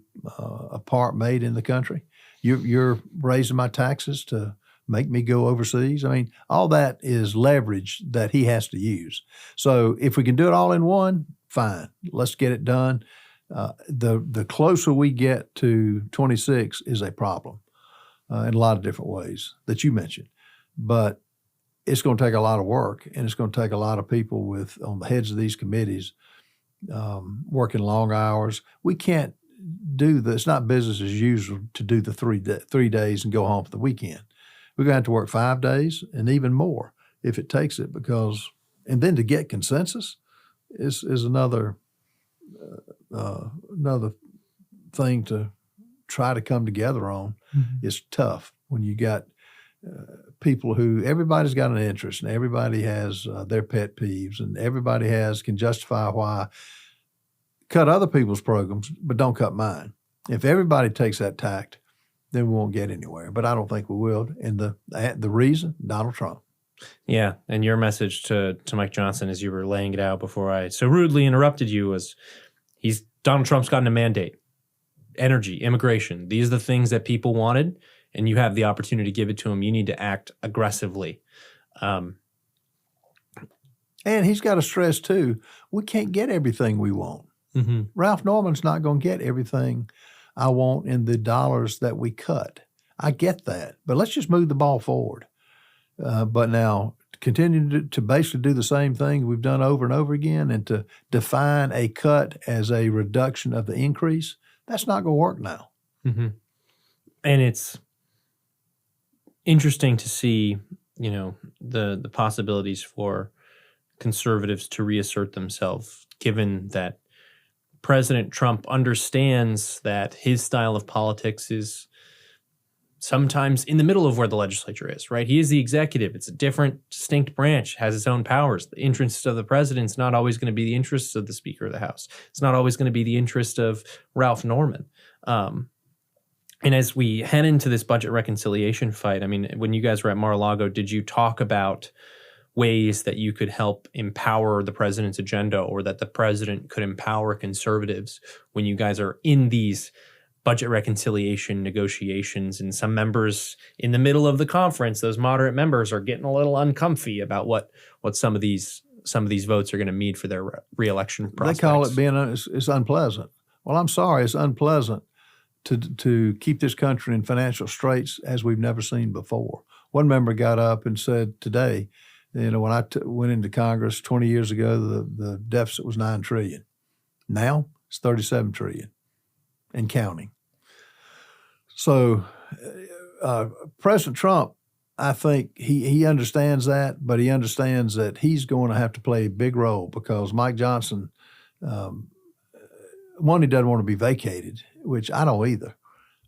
part made in the country. You're raising my taxes to make me go overseas. I mean, all that is leverage that he has to use. So if we can do it all in one, fine. Let's get it done. The closer we get to 26 is a problem in a lot of different ways that you mentioned. But it's going to take a lot of work, and it's going to take a lot of people on the heads of these committees working long hours. We can't do this. It's not business as usual to do the 3 days and go home for the weekend. We're going to have to work 5 days and even more if it takes it, and then to get consensus is another thing to try to come together on. It's tough when you got people who everybody's got an interest and everybody has their pet peeves and everybody can justify why cut other people's programs, but don't cut mine. If everybody takes that tact, then we won't get anywhere. But I don't think we will. And the reason, Donald Trump. Yeah, and your message to Mike Johnson as you were laying it out before I so rudely interrupted you was Donald Trump's gotten a mandate. Energy, immigration, these are the things that people wanted, and you have the opportunity to give it to them. You need to act aggressively. And he's got to stress, too, we can't get everything we want. Ralph Norman's not going to get everything I want in the dollars that we cut. I get that, but let's just move the ball forward. But now continue to basically do the same thing we've done over and over again and to define a cut as a reduction of the increase, that's not going to work now. And it's interesting to see, the possibilities for conservatives to reassert themselves, given that President Trump understands that his style of politics is sometimes in the middle of where the legislature is, right? He is the executive. It's a different, distinct branch, has its own powers. The interests of the president's not always going to be the interests of the Speaker of the House. It's not always going to be the interest of Ralph Norman. And as we head into this budget reconciliation fight, I mean, when you guys were at Mar-a-Lago, did you talk about ways that you could help empower the president's agenda or that the president could empower conservatives when you guys are in these budget reconciliation negotiations? And some members in the middle of the conference, those moderate members, are getting a little uncomfy about what some of these votes are going to mean for their reelection prospects. They call it it's unpleasant. Well, I'm sorry, it's unpleasant to keep this country in financial straits as we've never seen before. One member got up and said today, when I went into Congress 20 years ago, the deficit was $9 trillion. Now it's $37 trillion and counting. So President Trump, I think he understands that, but he understands that he's going to have to play a big role because Mike Johnson, one, he doesn't want to be vacated, which I don't either.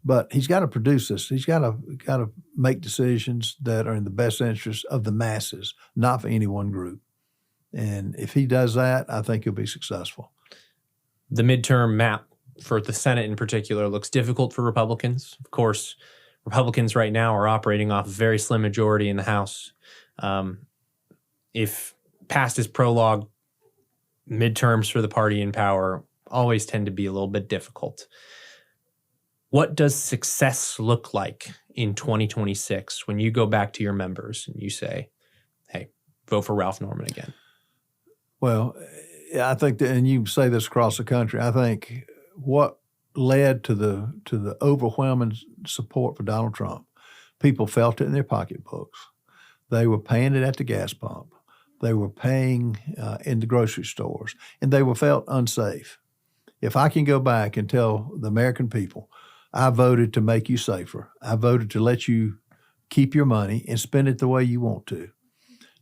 But he's got to produce this. He's got to make decisions that are in the best interest of the masses, not for any one group. And if he does that, I think he'll be successful. The midterm map for the Senate in particular looks difficult for Republicans. Of course, Republicans right now are operating off a very slim majority in the House. If past is prologue, midterms for the party in power always tend to be a little bit difficult. What does success look like in 2026 when you go back to your members and you say, hey, vote for Ralph Norman again? Well, I think and you say this across the country, I think what led to the overwhelming support for Donald Trump, people felt it in their pocketbooks. They were paying it at the gas pump. They were paying in the grocery stores, and they were felt unsafe. If I can go back and tell the American people, I voted to make you safer. I voted to let you keep your money and spend it the way you want to.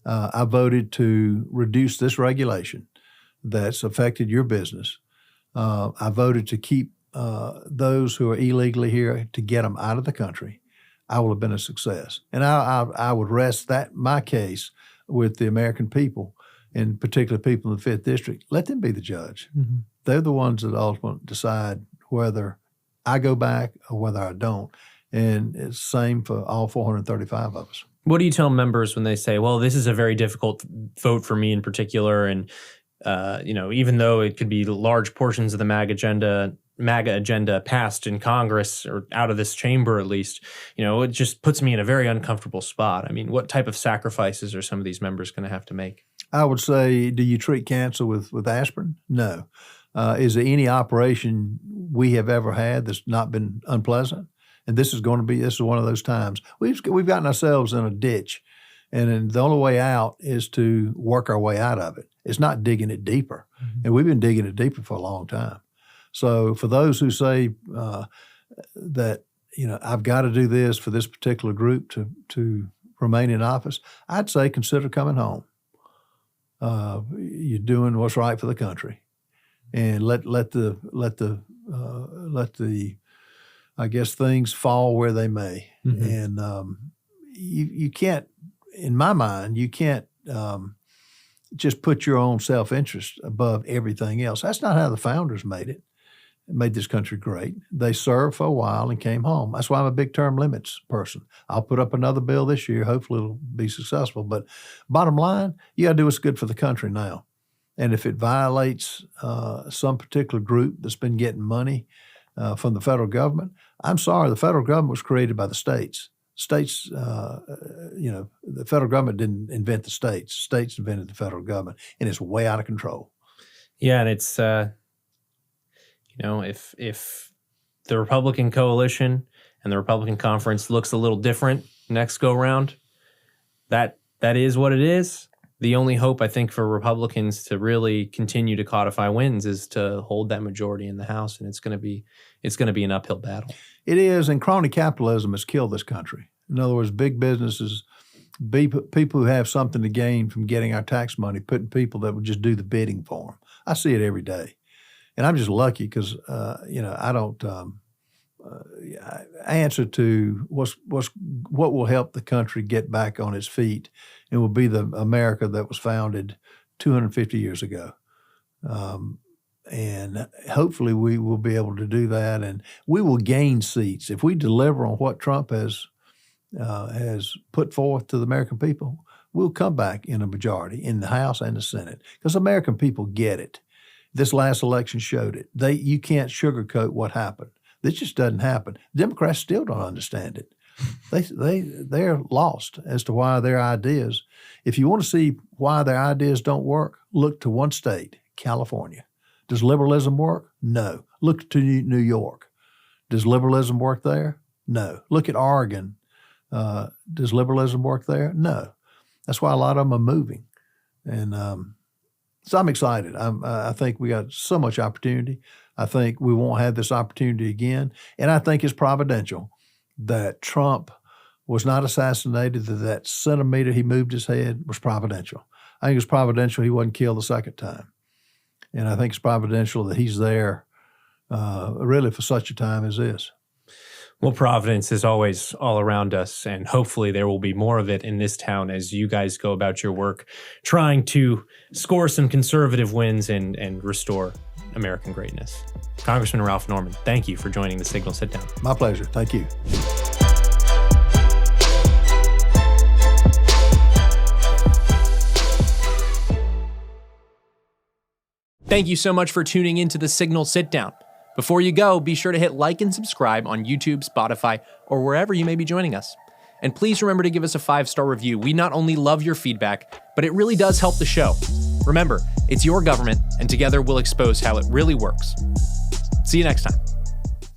I voted to reduce this regulation that's affected your business. I voted to keep those who are illegally here, to get them out of the country. I will have been a success. And I would rest my case with the American people, and particularly people in the 5th District. Let them be the judge. Mm-hmm. They're the ones that ultimately decide whether I go back or whether I don't. And it's the same for all 435 of us. What do you tell members when they say, well, this is a very difficult vote for me in particular, and even though it could be large portions of the MAGA agenda passed in Congress or out of this chamber at least, it just puts me in a very uncomfortable spot. I mean, what type of sacrifices are some of these members going to have to make? I would say, do you treat cancer with aspirin? No. Is there any operation we have ever had that's not been unpleasant? And this is one of those times. We've gotten ourselves in a ditch, and then the only way out is to work our way out of it It's not digging it deeper. And we've been digging it deeper for a long time. So for those who say that, I've got to do this for this particular group to remain in office, I'd say consider coming home. You're doing what's right for the country, and let the I guess things fall where they may. And you can't, in my mind, you can't just put your own self-interest above everything else. That's not how the founders made it. Made this country great. They served for a while and came home. That's why I'm a big term limits person. I'll put up another bill this year. Hopefully it'll be successful. But bottom line, you got to do what's good for the country now. And if it violates some particular group that's been getting money from the federal government, I'm sorry, the federal government was created by the states. States, the federal government didn't invent the states. States invented the federal government, and it's way out of control. Yeah, and it's if the Republican coalition and the Republican conference looks a little different next go round, that is what it is. The only hope, I think, for Republicans to really continue to codify wins is to hold that majority in the House, and it's going to be an uphill battle. It is, and crony capitalism has killed this country. In other words, big businesses, people who have something to gain from getting our tax money, putting people that would just do the bidding for them. I see it every day. And I'm just lucky because, I don't answer to what will help the country get back on its feet. It will be the America that was founded 250 years ago. And hopefully we will be able to do that, and we will gain seats. If we deliver on what Trump has put forth to the American people, we'll come back in a majority in the House and the Senate because American people get it. This last election showed it. You can't sugarcoat what happened. This just doesn't happen. Democrats still don't understand it. They're lost as to why their ideas. If you want to see why their ideas don't work, look to one state, California. Does liberalism work? No. Look to New York. Does liberalism work there? No. Look at Oregon. Does liberalism work there? No. That's why a lot of them are moving. And so I'm excited. I think we got so much opportunity. I think we won't have this opportunity again. And I think it's providential that Trump was not assassinated, that centimeter he moved his head was providential. I think it's providential he wasn't killed the second time. And I think it's providential that he's there really for such a time as this. Well, Providence is always all around us, and hopefully there will be more of it in this town as you guys go about your work trying to score some conservative wins and restore American greatness. Congressman Ralph Norman, thank you for joining the Signal Sit-Down. My pleasure. Thank you. Thank you so much for tuning into the Signal Sit-Down. Before you go, be sure to hit like and subscribe on YouTube, Spotify, or wherever you may be joining us. And please remember to give us a 5-star review. We not only love your feedback, but it really does help the show. Remember, it's your government, and together we'll expose how it really works. See you next time.